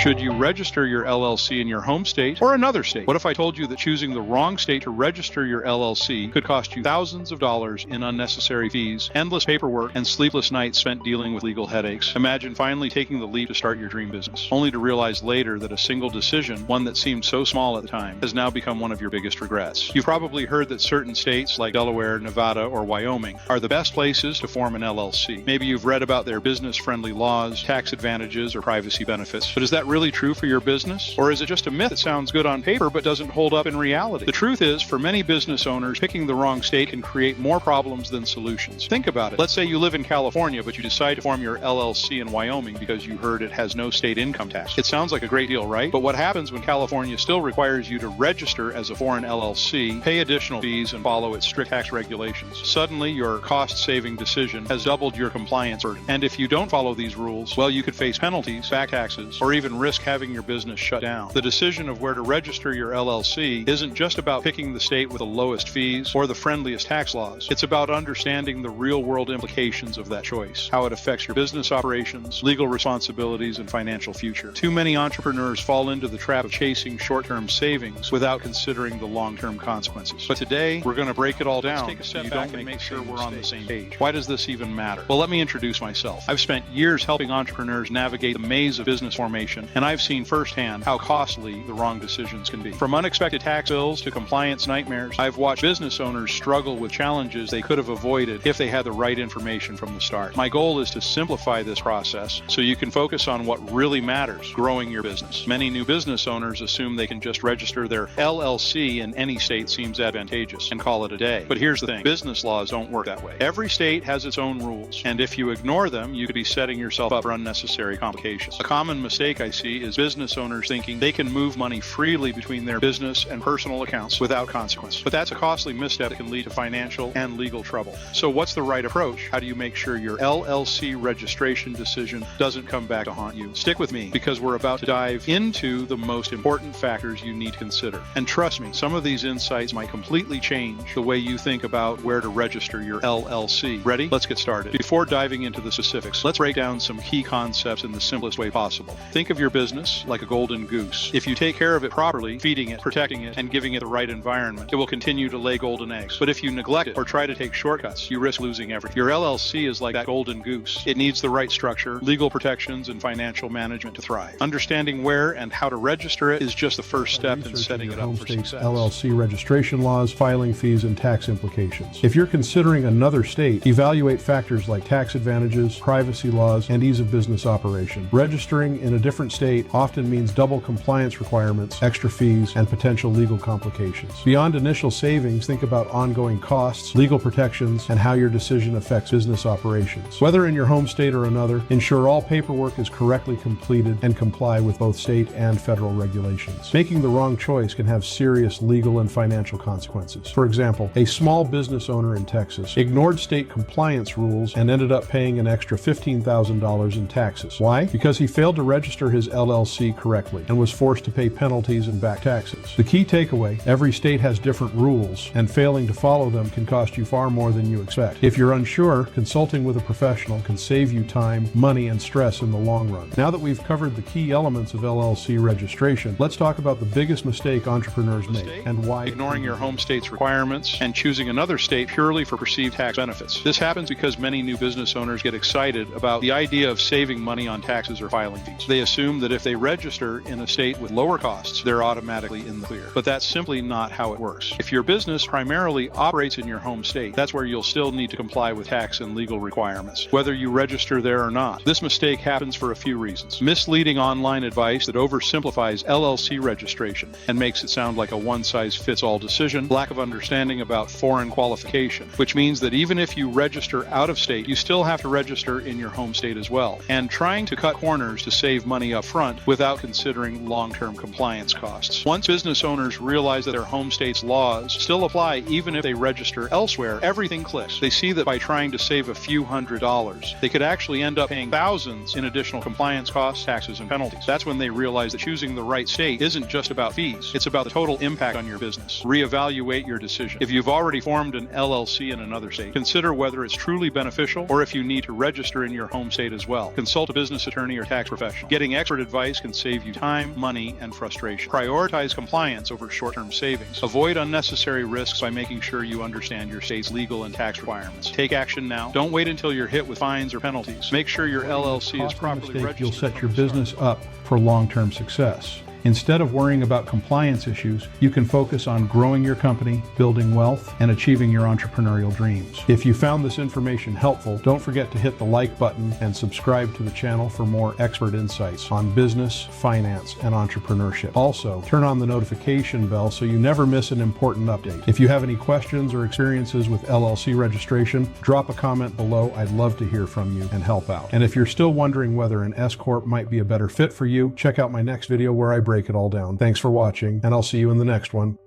Should you register your LLC in your home state or another state? What if I told you that choosing the wrong state to register your LLC could cost you thousands of dollars in unnecessary fees, endless paperwork, and sleepless nights spent dealing with legal headaches? Imagine finally taking the leap to start your dream business, only to realize later that a single decision, one that seemed so small at the time, has now become one of your biggest regrets. You've probably heard that certain states like Delaware, Nevada, or Wyoming are the best places to form an LLC. Maybe you've read about their business-friendly laws, tax advantages, or privacy benefits. But is that really true for your business? Or is it just a myth that sounds good on paper but doesn't hold up in reality? The truth is, for many business owners, picking the wrong state can create more problems than solutions. Think about it. Let's say you live in California, but you decide to form your LLC in Wyoming because you heard it has no state income tax. It sounds like a great deal, right? But what happens when California still requires you to register as a foreign LLC, pay additional fees, and follow its strict tax regulations? Suddenly, your cost-saving decision has doubled your compliance burden. And if you don't follow these rules, well, you could face penalties, back taxes, or even risk having your business shut down. The decision of where to register your LLC isn't just about picking the state with the lowest fees or the friendliest tax laws. It's about understanding the real-world implications of that choice, how it affects your business operations, legal responsibilities, and financial future. Too many entrepreneurs fall into the trap of chasing short-term savings without considering the long-term consequences. But today, we're going to break it all down so you don't make sure we're on the same page. Why does this even matter? Well, let me introduce myself. I've spent years helping entrepreneurs navigate the maze of business formation, and I've seen firsthand how costly the wrong decisions can be. From unexpected tax bills to compliance nightmares, I've watched business owners struggle with challenges they could have avoided if they had the right information from the start. My goal is to simplify this process so you can focus on what really matters, growing your business. Many new business owners assume they can just register their LLC in any state seems advantageous and call it a day. But here's the thing, business laws don't work that way. Every state has its own rules, and if you ignore them, you could be setting yourself up for unnecessary complications. A common mistake I see is business owners thinking they can move money freely between their business and personal accounts without consequence. But that's a costly misstep that can lead to financial and legal trouble. So what's the right approach? How do you make sure your LLC registration decision doesn't come back to haunt you? Stick with me, because we're about to dive into the most important factors you need to consider. And trust me, some of these insights might completely change the way you think about where to register your LLC. Ready? Let's get started. Before diving into the specifics, let's break down some key concepts in the simplest way possible. Think of your business like a golden goose. If you take care of it properly, feeding it, protecting it, and giving it the right environment, it will continue to lay golden eggs. But if you neglect it or try to take shortcuts, you risk losing everything. Your LLC is like that golden goose. It needs the right structure, legal protections, and financial management to thrive. Understanding where and how to register it is just the first step in setting it up for success. LLC registration laws, filing fees, and tax implications. If you're considering another state, evaluate factors like tax advantages, privacy laws, and ease of business operation. Registering in a different state often means double compliance requirements, extra fees, and potential legal complications. Beyond initial savings, think about ongoing costs, legal protections, and how your decision affects business operations. Whether in your home state or another, ensure all paperwork is correctly completed and comply with both state and federal regulations. Making the wrong choice can have serious legal and financial consequences. For example, a small business owner in Texas ignored state compliance rules and ended up paying an extra $15,000 in taxes. Why? Because he failed to register his LLC correctly and was forced to pay penalties and back taxes. The key takeaway, every state has different rules, and failing to follow them can cost you far more than you expect. If you're unsure, consulting with a professional can save you time, money, and stress in the long run. Now that we've covered the key elements of LLC registration, let's talk about the biggest mistake entrepreneurs make and why. Ignoring your home state's requirements and choosing another state purely for perceived tax benefits. This happens because many new business owners get excited about the idea of saving money on taxes or filing fees. They assume that if they register in a state with lower costs, they're automatically in the clear. But that's simply not how it works. If your business primarily operates in your home state, that's where you'll still need to comply with tax and legal requirements, whether you register there or not. This mistake happens for a few reasons. Misleading online advice that oversimplifies LLC registration and makes it sound like a one-size-fits-all decision. Lack of understanding about foreign qualification, which means that even if you register out of state, you still have to register in your home state as well. And trying to cut corners to save money up front without considering long-term compliance costs. Once business owners realize that their home state's laws still apply even if they register elsewhere, everything clicks. They see that by trying to save a few $100s, they could actually end up paying thousands in additional compliance costs, taxes, and penalties. That's when they realize that choosing the right state isn't just about fees. It's about the total impact on your business. Reevaluate your decision. If you've already formed an LLC in another state, consider whether it's truly beneficial or if you need to register in your home state as well. Consult a business attorney or tax professional. Getting experts Expert advice can save you time, money, and frustration. Prioritize compliance over short-term savings. Avoid unnecessary risks by making sure you understand your state's legal and tax requirements. Take action now. Don't wait until you're hit with fines or penalties. Make sure your LLC is properly registered. You'll set your business up for long-term success. Instead of worrying about compliance issues, you can focus on growing your company, building wealth, and achieving your entrepreneurial dreams. If you found this information helpful, don't forget to hit the like button and subscribe to the channel for more expert insights on business, finance, and entrepreneurship. Also, turn on the notification bell so you never miss an important update. If you have any questions or experiences with LLC registration, drop a comment below. I'd love to hear from you and help out. And if you're still wondering whether an S Corp might be a better fit for you, check out my next video where I break it all down. Thanks for watching, and I'll see you in the next one.